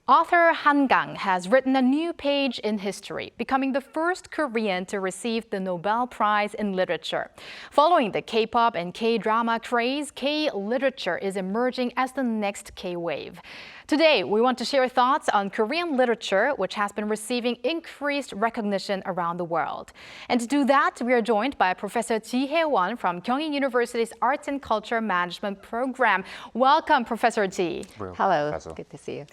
Author Han Kang has written a new page in history, becoming the first Korean to receive the Nobel Prize in Literature. Following the K-pop and K-drama craze, K-literature is emerging as the next K-wave. Today, we want to share thoughts on Korean literature, which has been receiving increased recognition around the world. And to do that, we are joined by Professor Hye-won from Kyung University's Arts and Culture Management Program. Welcome, Professor Chie. Hello, Professor. good to see you.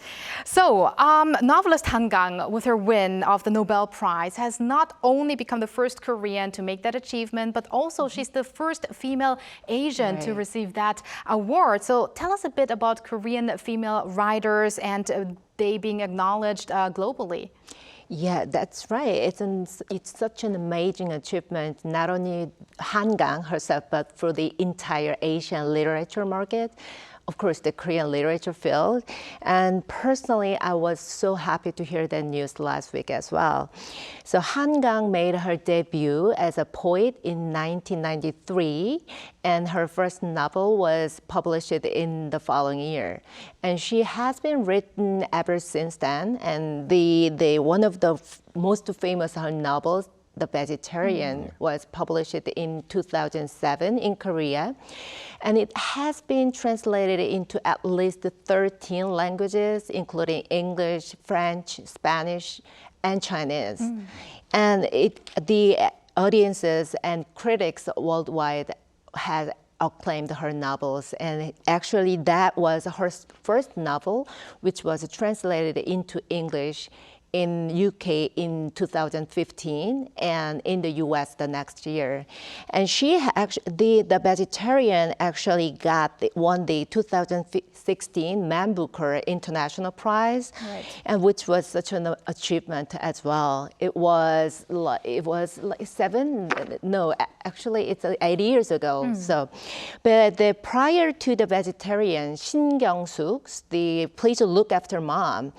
So, novelist Han Kang, with her win of the Nobel Prize, has not only become the first Korean to make that achievement, but also she's the first female Asian to receive that award. So tell us a bit about Korean female writers and they being acknowledged globally. Yeah, that's right. It's such an amazing achievement, not only Han Kang herself, but for the entire Asian literature market. Of course, the Korean literature field. And personally, I was so happy to hear that news last week as well. So Han Kang made her debut as a poet in 1993, and her first novel was published in the following year. And she has been written ever since then, and one of the most famous her novels, The Vegetarian, was published in 2007 in Korea, and it has been translated into at least 13 languages, including English, French, Spanish, and Chinese. And the audiences and critics worldwide have acclaimed her novels, and actually that was her first novel, which was translated into English in UK in 2015 and in the US the next year. And she actually, the Vegetarian actually won the 2016 Man Booker International Prize, and which was such an achievement as well. It was like it's 8 years ago. So, but prior to the Vegetarian, Shin Kyung-suk's The Please Look After Mom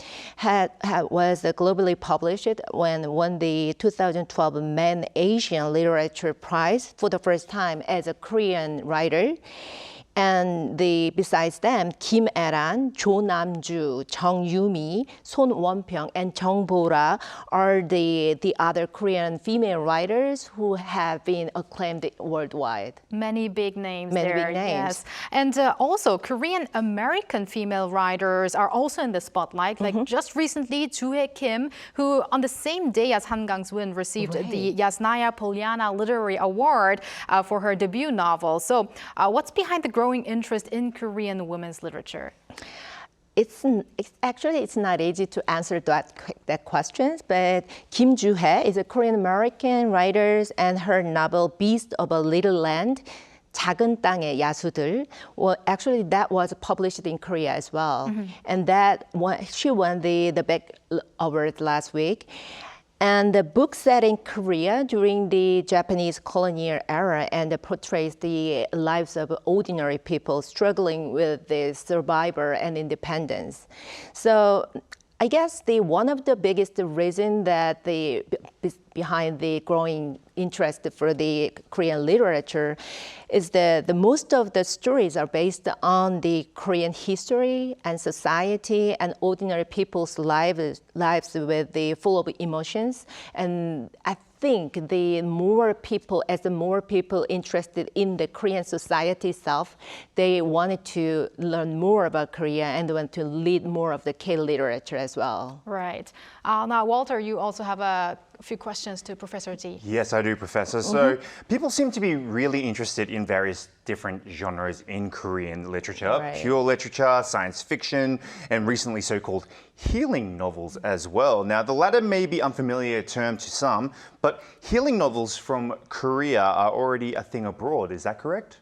was globally published when won the 2012 Man Asian Literature Prize for the first time as a Korean writer. And besides them, Kim Eran, Jo Nam-ju, Jung Yumi, Son Won-pyung, and Jung Bo-ra are the other Korean female writers who have been acclaimed worldwide. Many big names Many there, big names. yes. And also, Korean American female writers are also in the spotlight. Like just recently, Juhae Kim, who on the same day as Han Kang's win received the Yasnaya Polyana Literary Award for her debut novel. So what's behind the growing interest in Korean women's literature? It's not easy to answer that question, but Kim Juhae is a Korean American writer, and her novel Beast of a Little Land, 작은 땅의 야수들, well, actually that was published in Korea as well, and she won the Beck Award last week. And the book set in Korea during the Japanese colonial era and portrays the lives of ordinary people struggling with the survival and independence. So I guess one of the biggest reasons that behind the growing interest for the Korean literature is that most of the stories are based on the Korean history and society and ordinary people's lives with full of emotions. And I think as the more people interested in the Korean society itself, they wanted to learn more about Korea and want to lead more of the K-literature as well. Right. Now, Walter, you also have a few questions to Professor Chie. Yes, I do, Professor. So people seem to be really interested in various different genres in Korean literature. Pure literature, science fiction, and recently so-called healing novels as well. Now, the latter may be unfamiliar term to some, but healing novels from Korea are already a thing abroad. Is that correct?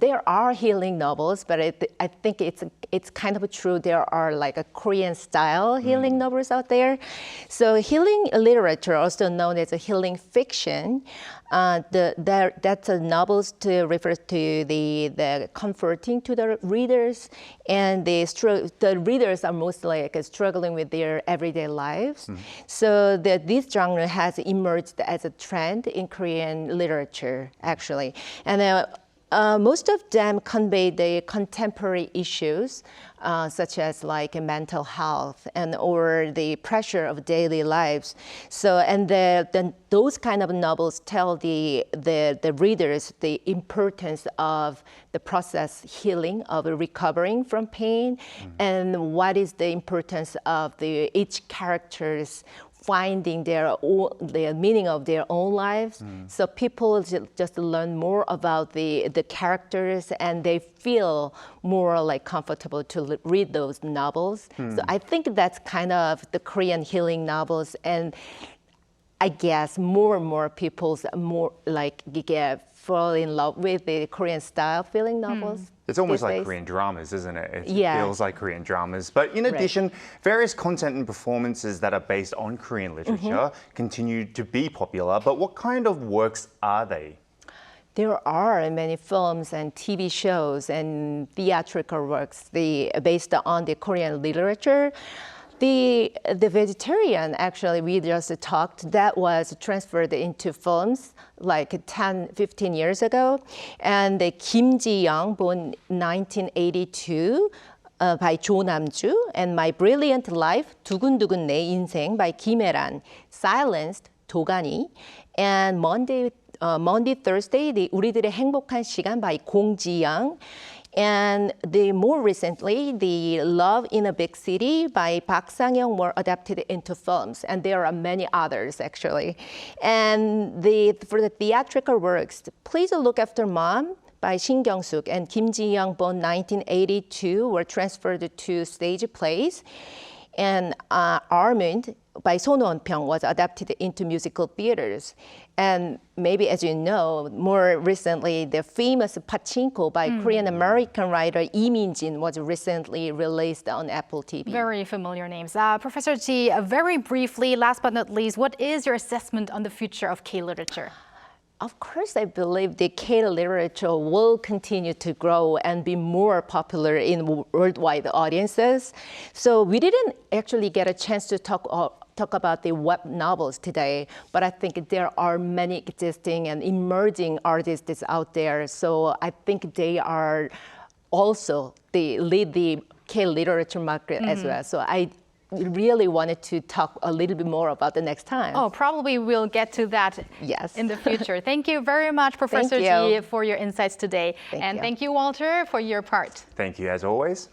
There are healing novels, but I think it's kind of true. There are like a Korean style healing novels out there. So healing literature, also known as a healing fiction, that's a novels to refer to the comforting to the readers, and the readers are mostly like struggling with their everyday lives. So this genre has emerged as a trend in Korean literature, actually, and most of them convey the contemporary issues such as like mental health or the pressure of daily lives. So, and those kind of novels tell the readers the importance of the process healing, of recovering from pain, and what is the importance of each character's finding the meaning of their own lives. So people just learn more about the characters, and they feel more like comfortable to read those novels. So I think that's kind of the Korean healing novels, and I guess more and more people fall in love with the Korean style feeling novels. It's almost like days. Korean dramas, isn't it? It Yeah. feels like Korean dramas. But in addition, various content and performances that are based on Korean literature continue to be popular. But what kind of works are they? There are many films and TV shows and theatrical works based on the Korean literature. The vegetarian, actually, we just talked, that was transferred into films like 10, 15 years ago. And the Kim Ji-young, born 1982, by Jo Nam-ju, and My Brilliant Life, 두근두근 내 인생 by Kim Hae-ran, Silenced, 도가니, and Monday, Thursday, the 우리들의 행복한 시간 by Gong Ji-young. And more recently, the Love in a Big City by Park Sang-young were adapted into films, and there are many others actually. And for the theatrical works, Please Look After Mom by Shin Kyung-suk and Kim Ji-young, born 1982, were transferred to stage plays. And Almond by Son Won-pyong was adapted into musical theaters. And maybe, as you know, more recently, the famous Pachinko by Korean-American writer Lee Min-jin was recently released on Apple TV. Very familiar names. Professor Chie, very briefly, last but not least, what is your assessment on the future of K-literature? Of course, I believe the K-literature will continue to grow and be more popular in worldwide audiences. So we didn't actually get a chance to talk about the web novels today, but I think there are many existing and emerging artists out there. So I think they are also lead the K-literature market as well. So I really wanted to talk a little bit more about the next time. Oh, probably we'll get to that in the future. Thank you very much, Professor Chie, for your insights today. Thank you, Walter, for your part. Thank you, as always.